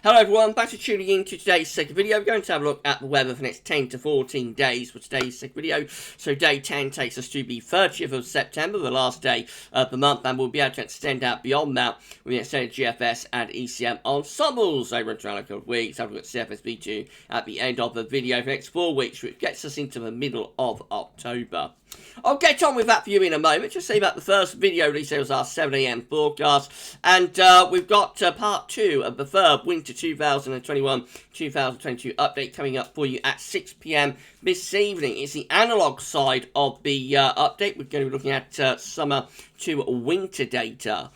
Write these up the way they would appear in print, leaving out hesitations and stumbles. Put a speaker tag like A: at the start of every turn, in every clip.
A: Hello everyone, thanks for tuning in to today's second video. We're going to have a look at the weather for the next 10 to 14 days for today's second video. So day 10 takes us to the 30th of September, the last day of the month, and we'll be able to extend out beyond that with the extended GFS and ECM ensembles over around a couple of weeks. Have a look at CFS V2 at the end of the video for the next 4 weeks, which gets us into the middle of October. I'll get on with that for you in a moment. Just say that the first video release was our 7 AM forecast, and we've got part 2 of the third winter 2021-2022 update coming up for you at 6 PM this evening. It's the analog side of the update. We're going to be looking at summer to winter data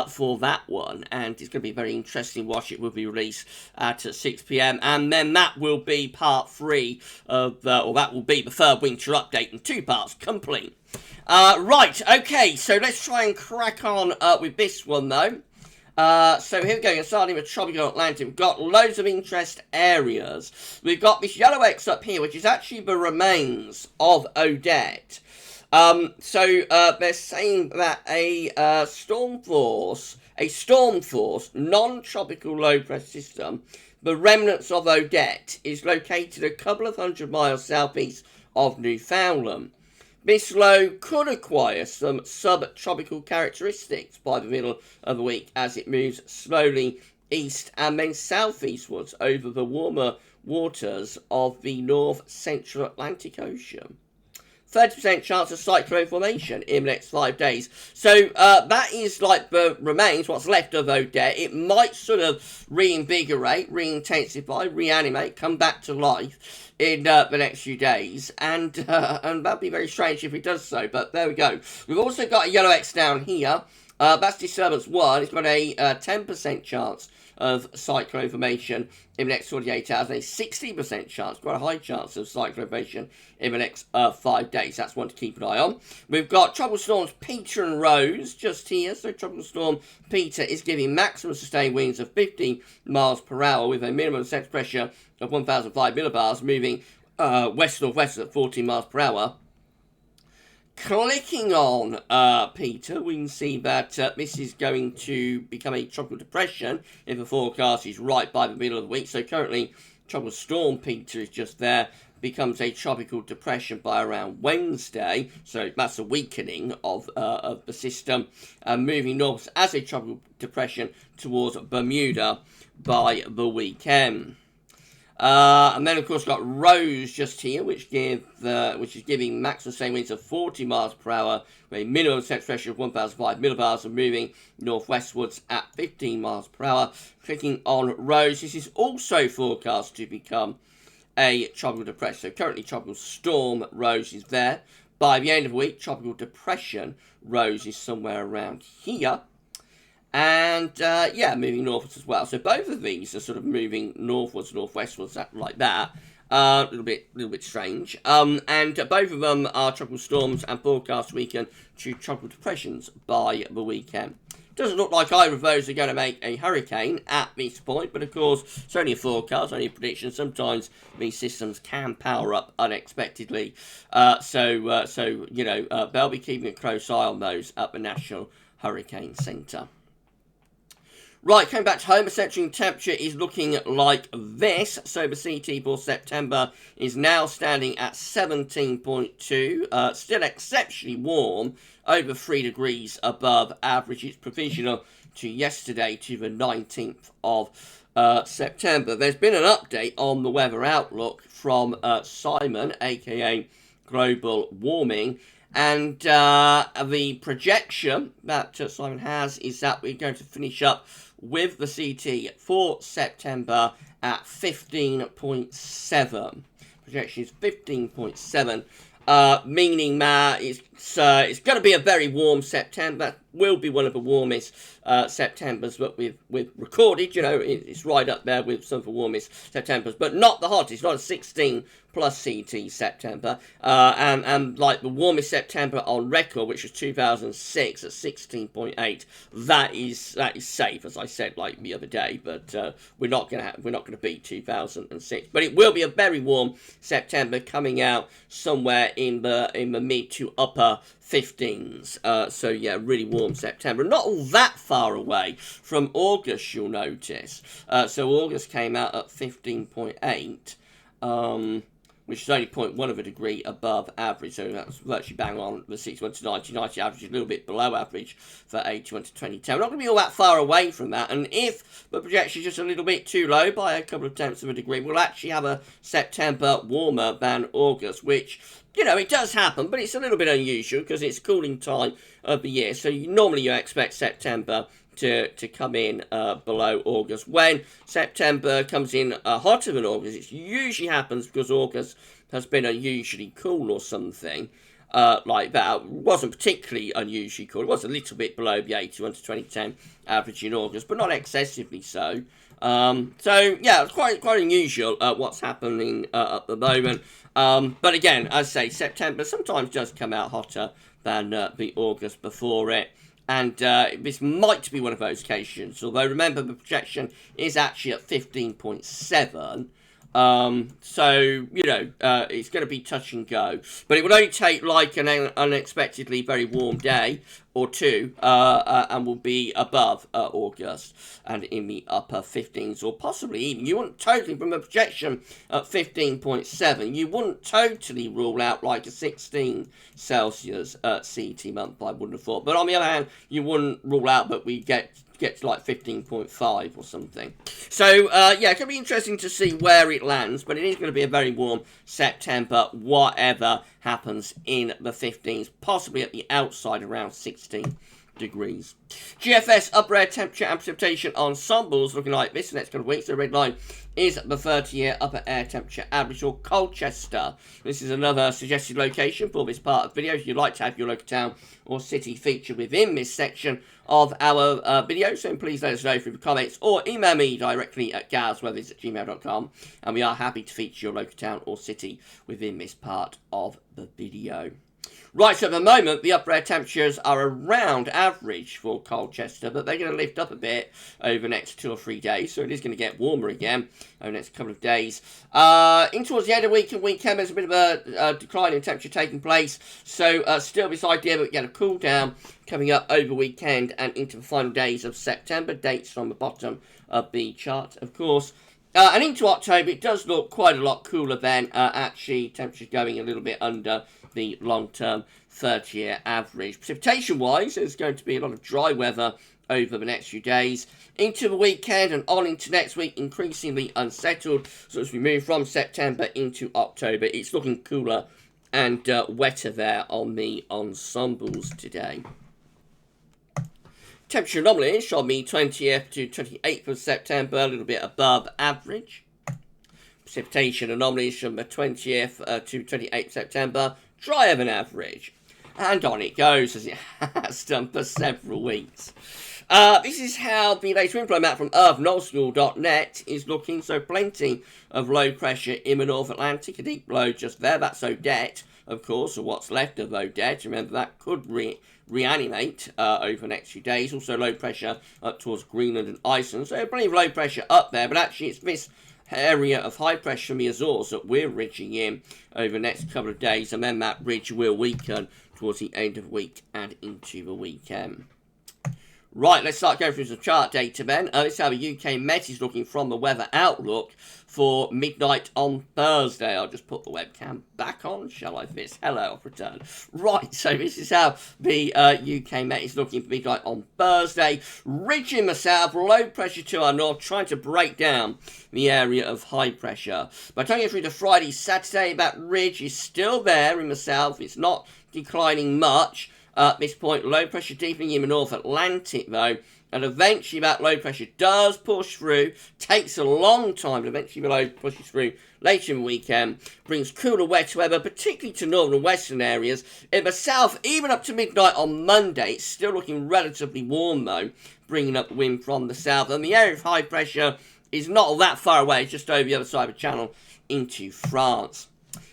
A: for that one, and it's going to be very interesting watch. It will be released at 6 PM, and then that will be part 3 of or that will be the third winter update in 2 parts complete. Right, okay, so let's try and crack on with this one though. So here we go, starting with tropical Atlantic. We've got loads of interest areas. We've got this yellow X up here, which is actually the remains of Odette. So they're saying that a storm force, non-tropical low pressure system, the remnants of Odette, is located a couple of 100 miles southeast of Newfoundland. This low could acquire some subtropical characteristics by the middle of the week as it moves slowly east and then southeastwards over the warmer waters of the north central Atlantic Ocean. 30% chance of cyclone formation in the next 5 days. So that is like the remains, what's left of Odette. It might sort of reinvigorate, re-intensify, reanimate, come back to life in the next few days. And that'd be very strange if it does so, but there we go. We've also got a yellow X down here. That's disturbance 1. It's got a 10% chance of cyclone formation in the next 48 hours, and a 60% chance, quite a high chance of cyclone formation in the next 5 days. That's one to keep an eye on. We've got tropical storms Peter and Rose just here. So tropical storm Peter is giving maximum sustained winds of 50 miles per hour with a minimum central pressure of 1,005 millibars, moving west-northwest at 14 miles per hour. Clicking on Peter, we can see that this is going to become a tropical depression if the forecast is right by the middle of the week. So currently, tropical storm Peter is just there, becomes a tropical depression by around Wednesday. So that's a weakening of the system, moving north as a tropical depression towards Bermuda by the weekend. And then, of course, got Rose just here, which is giving maximum sustained winds of 40 miles per hour, with a minimum central pressure of 1,005 millibars, and moving northwestwards at 15 miles per hour. Clicking on Rose, this is also forecast to become a tropical depression. So currently, tropical storm Rose is there. By the end of the week, tropical depression Rose is somewhere around here. And, yeah, moving northwards as well. So both of these are sort of moving northwards, northwestwards, like that. A little bit strange. And both of them are tropical storms and forecast weaken to tropical depressions by the weekend. Doesn't look like either of those are going to make a hurricane at this point, but of course, it's only a forecast, only a prediction. Sometimes these systems can power up unexpectedly. So you know, they'll be keeping a close eye on those at the National Hurricane Center. Right, coming back to home, the central temperature is looking like this. So the CT for September is now standing at 17.2. Still exceptionally warm, over 3 degrees above average. It's provisional to yesterday, to the 19th of September. There's been an update on the weather outlook from Simon, aka Global Warming. And the projection that Simon has is that we're going to finish up with the CT for September at 15.7. Projection is 15.7, meaning that it's going to be a very warm September. Will be one of the warmest Septembers that we've recorded. You know, it's right up there with some of the warmest Septembers, but not the hottest. Not a 16 plus CT September, and like the warmest September on record, which was 2006 at 16.8. That is safe, as I said like the other day. But we're not gonna beat 2006. But it will be a very warm September, coming out somewhere in the mid to upper upper 15s. So yeah, really warm September. Not all that far away from August, you'll notice. So August came out at 15.8. Which is only 0.1 of a degree above average, so that's virtually bang on the 61 to 90. 90 average is a little bit below average for 81 to 2010. We're not going to be all that far away from that, and if the projection is just a little bit too low by a couple of tenths of a degree, we'll actually have a September warmer than August, which, you know, it does happen, but it's a little bit unusual because it's cooling time of the year, so normally you expect September to come in below August. When September comes in hotter than August, it usually happens because August has been unusually cool or something like that. It wasn't particularly unusually cool. It was a little bit below the 81 to 2010 average in August, but not excessively so. So yeah, it's quite unusual what's happening at the moment. But again, as I say, September sometimes does come out hotter than the August before it. And this might be one of those occasions, although remember the projection is actually at 15.7. So, you know, it's going to be touch and go. But it will only take like an unexpectedly very warm day or two and will be above August and in the upper 15s, or possibly even, you wouldn't totally, from a projection at 15.7, you wouldn't totally rule out like a 16 Celsius CET month, I wouldn't have thought. But on the other hand, you wouldn't rule out that we get to like 15.5 or something. So, yeah, it's going to be interesting to see where it lands, but it is going to be a very warm September, whatever happens in the 15s, possibly at the outside around 16 degrees. GFS upper air temperature and precipitation ensembles looking like this the next couple of weeks. The red line is the 30-year upper air temperature average, or Colchester. This is another suggested location for this part of the video. If you'd like to have your local town or city featured within this section of our video, so please let us know through the comments or email me directly at GavsWeatherVids@gmail.com, and we are happy to feature your local town or city within this part of the video. Right, so at the moment, the upper air temperatures are around average for Colchester, but they're going to lift up a bit over the next 2 or 3 days, so it is going to get warmer again over the next couple of days. In towards the end of the week and weekend, there's a bit of a decline in temperature taking place, so still this idea that we get a cool down coming up over the weekend and into the final days of September. Dates on the bottom of the chart, of course. And into October, it does look quite a lot cooler then. Actually, temperatures going a little bit under the long-term 30-year average. Precipitation-wise, there's going to be a lot of dry weather over the next few days. Into the weekend and on into next week, increasingly unsettled. So as we move from September into October, it's looking cooler and wetter there on the ensembles today. Temperature anomalies from the 20th to 28th of September, a little bit above average. Precipitation anomalies from the 20th to 28th September, drier than average. And on it goes, as it has done for several weeks. This is how the latest wind flow map from earthnullschool.net is looking. So plenty of low pressure in the North Atlantic, a deep low just there. That's Odette, of course, or what's left of Odette. Remember, that could reanimate over the next few days. Also low pressure up towards Greenland and Iceland. So plenty of low pressure up there, but actually it's this area of high pressure from the Azores that we're ridging in over the next couple of days, and then that ridge will weaken towards the end of the week and into the weekend. Right, let's start going through some chart data then. This is how the UK Met is looking from the weather outlook for midnight on Thursday. I'll just put the webcam back on, shall I, Fizz? Hello, I've returned. Right, so this is how the UK Met is looking for midnight on Thursday. Ridge in the south, low pressure to our north, trying to break down the area of high pressure. By the time you get through to Friday, Saturday, that ridge is still there in the south. It's not declining much. At this point, low pressure deepening in the North Atlantic, though, and eventually that low pressure does push through, takes a long time, but eventually the low pushes through later in the weekend, brings cooler, wet weather, particularly to northern and western areas. In the south, even up to midnight on Monday, it's still looking relatively warm, though, bringing up wind from the south, and the area of high pressure is not all that far away, just over the other side of the channel into France.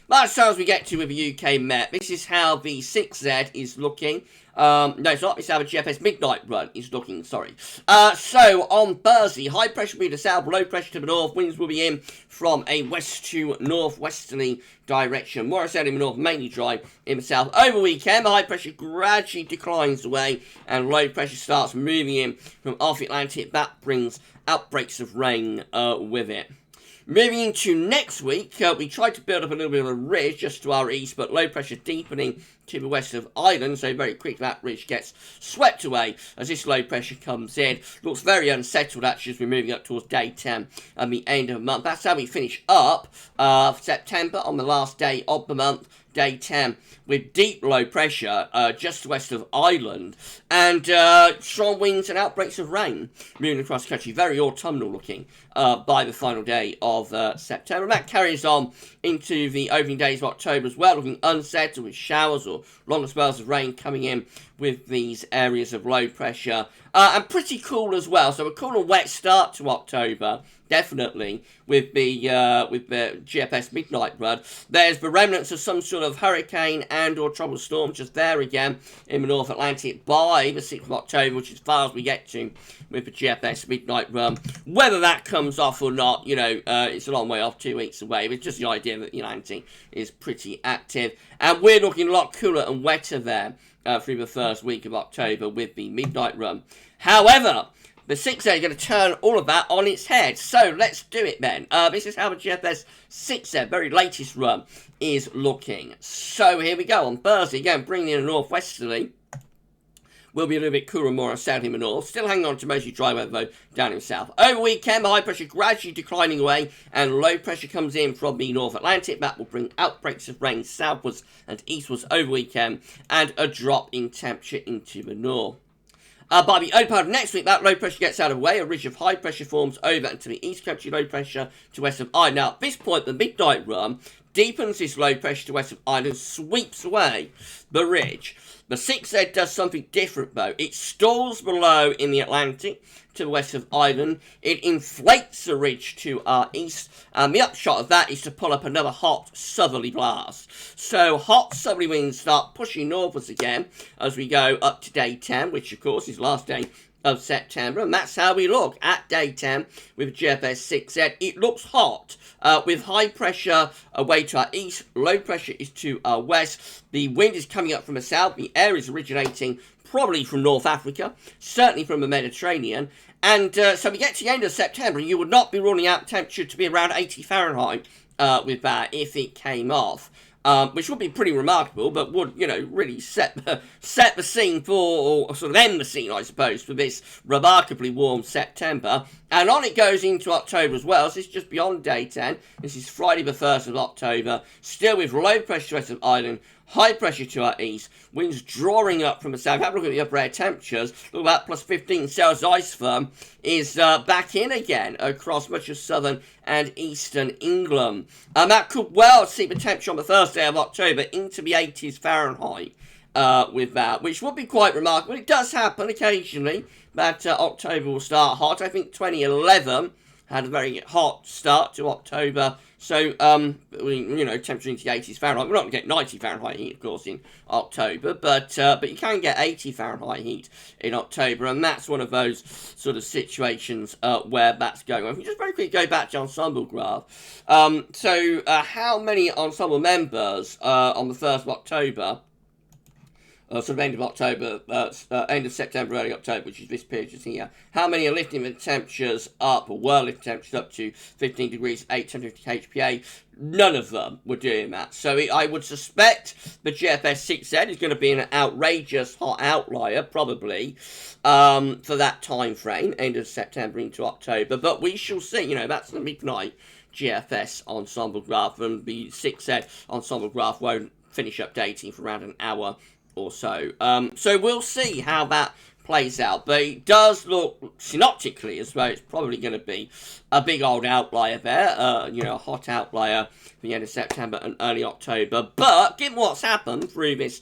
A: That's as we get to with the UK Met. This is how the 6Z is looking. No, it's not. It's how the GFS midnight run is looking, sorry. So, on Thursday, high pressure will be to the south, low pressure to the north. Winds will be in from a west to northwesterly direction. More south in the north, mainly dry in the south. Over weekend, the high pressure gradually declines away and low pressure starts moving in from off the Atlantic. That brings outbreaks of rain with it. Moving into next week, we tried to build up a little bit of a ridge just to our east, but low pressure deepening to the west of Ireland, so very quickly that ridge gets swept away as this low pressure comes in. Looks very unsettled actually as we're moving up towards day 10 and the end of the month. That's how we finish up September on the last day of the month, day 10, with deep low pressure just west of Ireland and strong winds and outbreaks of rain moving across the country. Very autumnal looking by the final day of September. And that carries on into the opening days of October as well, looking unsettled with showers or longer spells of rain coming in with these areas of low pressure. And pretty cool as well, so a cool and wet start to October, definitely, with the GFS midnight run. There's the remnants of some sort of hurricane and or tropical storm just there again in the North Atlantic by the 6th of October, which is as far as we get to with the GFS midnight run. Whether that comes off or not, you know, it's a long way off, 2 weeks away. It's just the idea that the Atlantic is pretty active. And we're looking a lot cooler and wetter there through the first week of October with the midnight run. However, the 6Z is going to turn all of that on its head. So let's do it then. This is how the GFS 6Z, very latest run, is looking. So here we go. On Thursday, again, bringing in a northwesterly. Will be a little bit cooler and more south in the north. Still hanging on to mostly dry weather though down in the south. Over weekend, the high pressure gradually declining away and low pressure comes in from the North Atlantic. That will bring outbreaks of rain southwards and eastwards over weekend and a drop in temperature into the north. By the early part of next week, that low pressure gets out of the way. A ridge of high pressure forms over into the east country, low pressure to west of Ireland. Now, at this point, the midnight run deepens this low pressure to west of Ireland, sweeps away the ridge. The 6Z does something different, though. It stalls below in the Atlantic to the west of Ireland. It inflates the ridge to our east. And the upshot of that is to pull up another hot southerly blast. So hot southerly winds start pushing northwards again as we go up to day 10, which, of course, is last day of September, and that's how we look at day 10 with GFS 6Z. It looks hot with high pressure away to our east, low pressure is to our west. The wind is coming up from the south. The air is originating probably from North Africa, certainly from the Mediterranean. And so we get to the end of September, and you would not be ruling out temperature to be around 80 Fahrenheit with that if it came off. Which would be pretty remarkable, but would, you know, really set the scene for, or sort of end the scene, I suppose, for this remarkably warm September. And on it goes into October as well, so this is just beyond day 10. This is Friday the 1st of October, still with low pressure to the west of Ireland, high pressure to our east, winds drawing up from the south. Have a look at the upper air temperatures. Look at that, plus 15 Celsius ice firm is back in again across much of southern and eastern England. That could well see the temperature on the first day of October into the 80s Fahrenheit with that, which would be quite remarkable. It does happen occasionally that October will start hot. I think 2011 had a very hot start to October. So, you know, temperature into the 80s Fahrenheit. We're not going to get 90 Fahrenheit heat, of course, in October, but you can get 80 Fahrenheit heat in October, and that's one of those sort of situations where that's going on. If we just very quickly go back to ensemble graph. So, how many ensemble members on the 1st of October, sort of end of October, end of September, early October, which is this period just here. How many are lifting the temperatures up, or were lifting temperatures up to 15 degrees, 850 HPA? None of them were doing that. So I would suspect the GFS 6Z is going to be an outrageous hot outlier, probably, for that time frame, end of September into October. But we shall see. You know, that's the midnight GFS ensemble graph, and the 6Z ensemble graph won't finish updating for around an hour or so. So we'll see how that plays out, but it does look synoptically as though it's probably going to be a big old outlier there, you know, a hot outlier for the end of September and early October. But given what's happened through this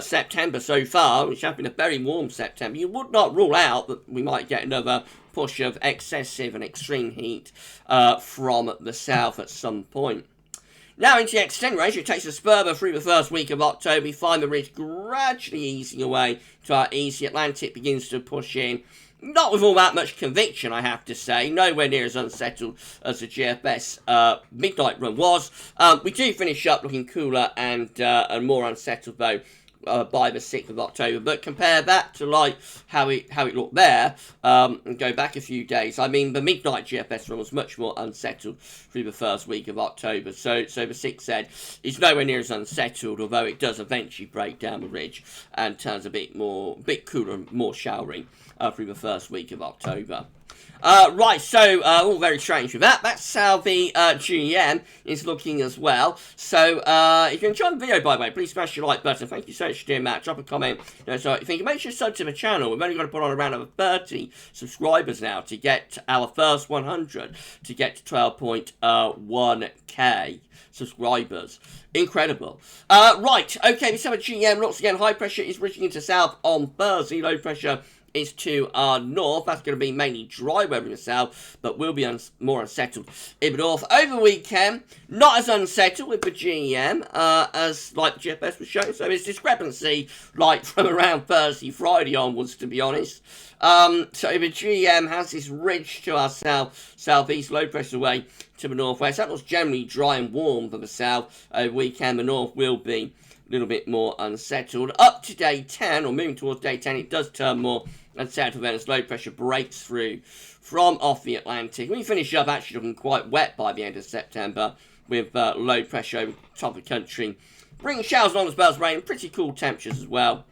A: September so far, which has been a very warm September, you would not rule out that we might get another push of excessive and extreme heat from the south at some point. Now into the extended range, it takes us further through the first week of October. We find the ridge gradually easing away to our east. The Atlantic begins to push in. Not with all that much conviction, I have to say. Nowhere near as unsettled as the GFS midnight run was. We do finish up looking cooler and more unsettled, though, by the 6th of October. But compare that to, like, how it looked there, and go back a few days. I mean, the midnight GFS run was much more unsettled through the first week of October. So the 6Z is nowhere near as unsettled, although it does eventually break down the ridge and turns a bit cooler and more showery through the first week of October. Right, so all very strange with that. That's how the GEM is looking as well. So if you enjoyed the video, by the way, please smash your like button. Thank you so much for doing that. Drop a comment. So if you think, make sure you sub to the channel. We've only got to put on around over 30 subscribers now to get our first 100, to get to 12.1k subscribers. Incredible. Right, okay, this other GEM looks again. High pressure is reaching into south on Thursday. Low pressure is to our north. That's going to be mainly dry weather in the south, but will be more unsettled in the north. Over the weekend, not as unsettled with the GEM as like the GFS was showing. So there's discrepancy like from around Thursday, Friday onwards, to be honest. So the GEM has this ridge to our southeast, low pressure away to the northwest. That was generally dry and warm for the south. Over the weekend, the north will be a little bit more unsettled. Up to day 10, or moving towards day 10, it does turn more unsettled then as low pressure breaks through from off the Atlantic. We finish up actually looking quite wet by the end of September with low pressure over the top of the country, bringing showers along as well as rain and pretty cool temperatures as well.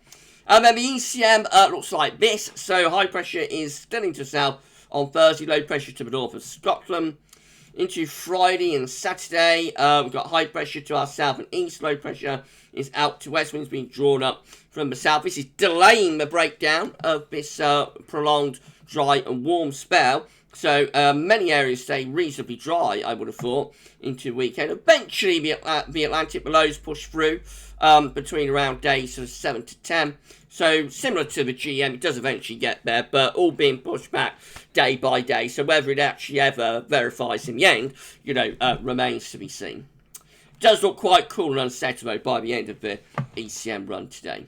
A: And then the ECM looks like this. So high pressure is still into south on Thursday, low pressure to the north of Scotland. Into Friday and Saturday, we've got high pressure to our south and east. Low pressure is out to west. Winds being drawn up from the south. This is delaying the breakdown of this prolonged dry and warm spell. So many areas stay reasonably dry, I would have thought, into the weekend. Eventually, the Atlantic belows push through between around days sort of 7 to 10. So similar to the GM, it does eventually get there, but all being pushed back day by day. So whether it actually ever verifies in the end, you know, remains to be seen. It does look quite cool and unsettled though by the end of the ECM run today.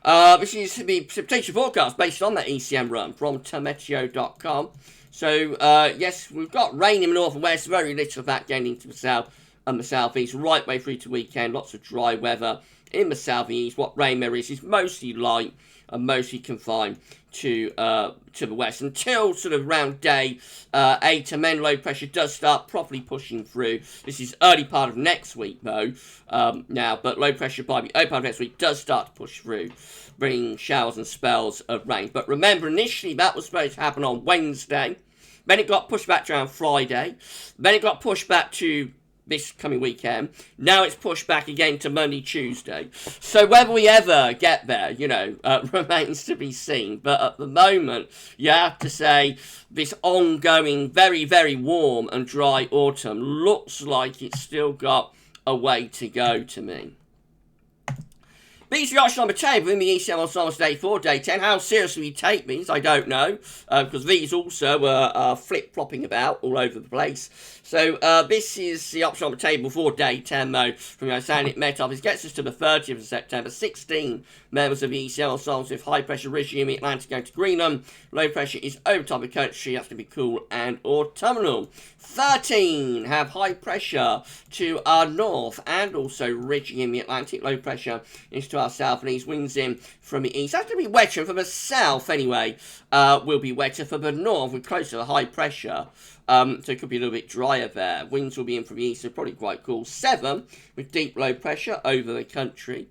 A: This is the precipitation forecast based on that ECM run from termeteo.com. So, yes, we've got rain in the north and west, very little of that getting into the south and the southeast, right way through to weekend. Lots of dry weather in the southeast. What rain there is mostly light and mostly confined to the west until sort of around day 8, and then low pressure does start properly pushing through. This is early part of next week though now, but low pressure by the early part of next week does start to push through, bringing showers and spells of rain. But remember, initially that was supposed to happen on Wednesday, then it got pushed back to around Friday, then it got pushed back to this coming weekend. Now it's pushed back again to Monday, Tuesday. So whether we ever get there, you know, remains to be seen. But at the moment, you have to say this ongoing, very, very warm and dry autumn looks like it's still got a way to go to me. These are the options on the table in the ECM ensembles day 4, day 10. How seriously we take these, I don't know, because these also are flip-flopping about all over the place. So this is the option on the table for day 10, though, from the Oceanic Met Office. Gets us to the 30th of September. 16 members of the ECM ensembles with high pressure reaching in the Atlantic going to Greenland. Low pressure is over top of the country. That's going to be cool and autumnal. 13 have high pressure to our north and also ridging in the Atlantic. Low pressure is to our south and east. Winds in from the east. That's going to be wetter for the south anyway. Will be wetter for the north. We're close to the high pressure. So it could be a little bit drier there. Winds will be in from the east, so probably quite cool. 7 with deep low pressure over the country.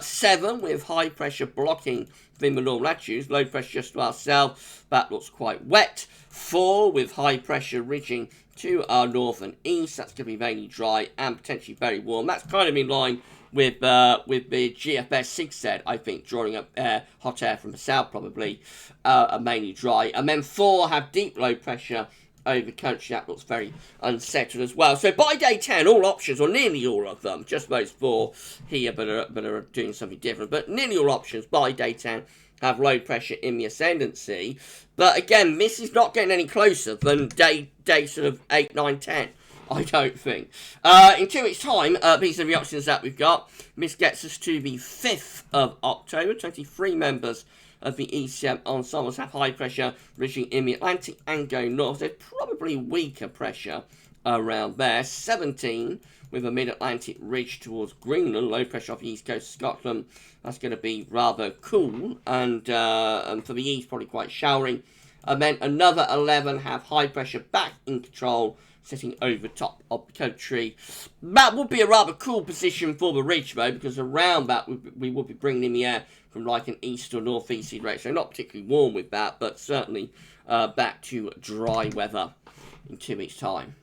A: 7 with high pressure blocking within the northern latitudes. Low pressure just to our south. That looks quite wet. 4 with high pressure ridging to our north and east. That's going to be mainly dry and potentially very warm. That's kind of in line with the GFS 06z, I think, drawing up hot air from the south probably, and mainly dry. And then 4 have deep low pressure over the country. That looks very unsettled as well. So by day 10, all options, or nearly all of them, just those 4 here, but are doing something different, but nearly all options by day 10 have low pressure in the ascendancy. But again, this is not getting any closer than day sort of 8, 9, 10 I don't think. In 2 weeks' time, these are the options that we've got. This gets us to the 5th of October. 23 members of the ECM ensembles have high pressure reaching in the Atlantic and going north. There's probably weaker pressure around there. 17 with a mid-Atlantic ridge towards Greenland. Low pressure off the east coast of Scotland. That's going to be rather cool. And for the east, probably quite showery. And then another 11 have high pressure back in control, sitting over top of the country. That would be a rather cool position for the ridge, though, because around that we would be bringing in the air from like an east or northeasterly direction. So not particularly warm with that, but certainly back to dry weather in 2 weeks' time.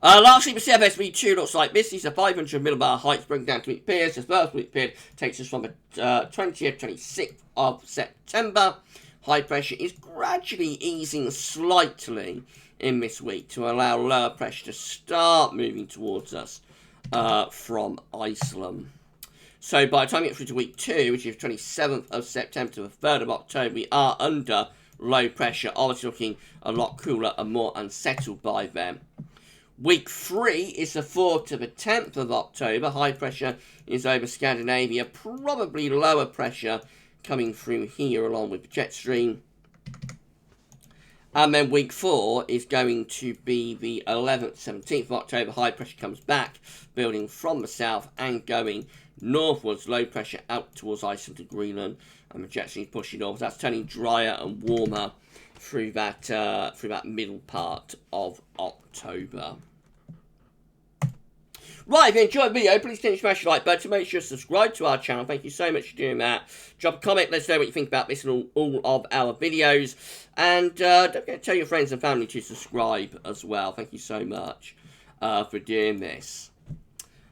A: Lastly, the CFS V2 looks like this. These are 500 millibar heights broken down to week periods. The first week period takes us from the 20th, 26th of September. High pressure is gradually easing slightly in this week to allow lower pressure to start moving towards us from Iceland. So by the time we get through to week 2, which is 27th of September to the 3rd of October, we are under low pressure, obviously looking a lot cooler and more unsettled by then. Week 3 is the 4th to the 10th of October. High pressure is over Scandinavia, probably lower pressure coming through here along with the jet stream. And then week 4 is going to be the 11th, 17th of October. High pressure comes back, building from the south and going northwards. Low pressure out towards Iceland and Greenland. And the jet stream is pushing north. That's turning drier and warmer through that middle part of October. Right, if you enjoyed the video, please click smash the like button to make sure to subscribe to our channel. Thank you so much for doing that. Drop a comment, let us know what you think about this and all of our videos. And don't forget to tell your friends and family to subscribe as well. Thank you so much for doing this.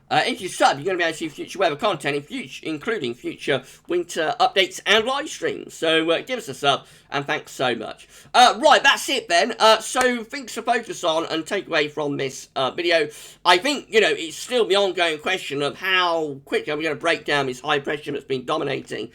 A: If you sub, you're going to be able to see future weather content, including future winter updates and live streams. So give us a sub, and thanks so much. Right, that's it then. So things to focus on and take away from this video. I think, you know, it's still the ongoing question of how quickly are we going to break down this high pressure that's been dominating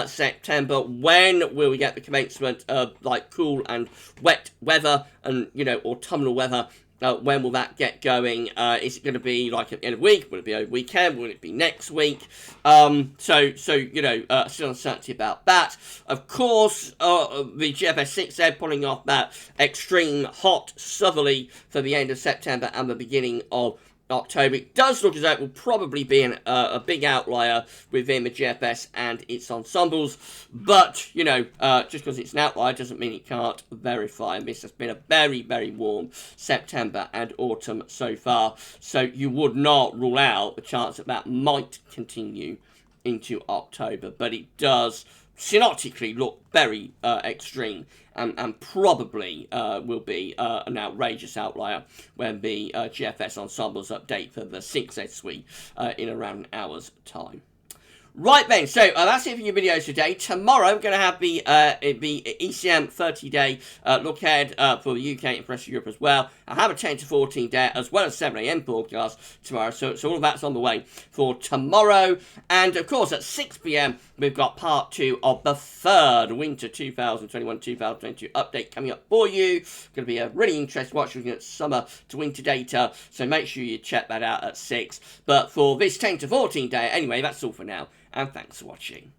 A: September. When will we get the commencement of, like, cool and wet weather and, you know, autumnal weather? When will that get going? Is it going to be like at the end of the week? Will it be over weekend? Will it be next week? So you know, still uncertainty about that. Of course, the GFS 06z pulling off that extreme hot southerly for the end of September and the beginning of October. It does look as though it will probably be a big outlier within the GFS and its ensembles, but, you know, just because it's an outlier doesn't mean it can't verify. This has been a very, very warm September and autumn so far, so you would not rule out the chance that that might continue into October, but it does synoptically look very extreme and probably will be an outrageous outlier when the GFS ensembles update for the 6Z suite in around an hour's time. Right then, so that's it for your videos today. Tomorrow, we're going to have the ECM 30-day look ahead for the UK and the rest of Europe as well. I have a 10 to 14 day as well as 7 AM forecast tomorrow, so all of that's on the way for tomorrow. And of course, at 6 PM, we've got part 2 of the 3rd Winter 2021-2022 update coming up for you. It's going to be a really interesting watch looking at summer to winter data, so make sure you check that out at 6. But for this 10 to 14 day, anyway, that's all for now. And thanks for watching.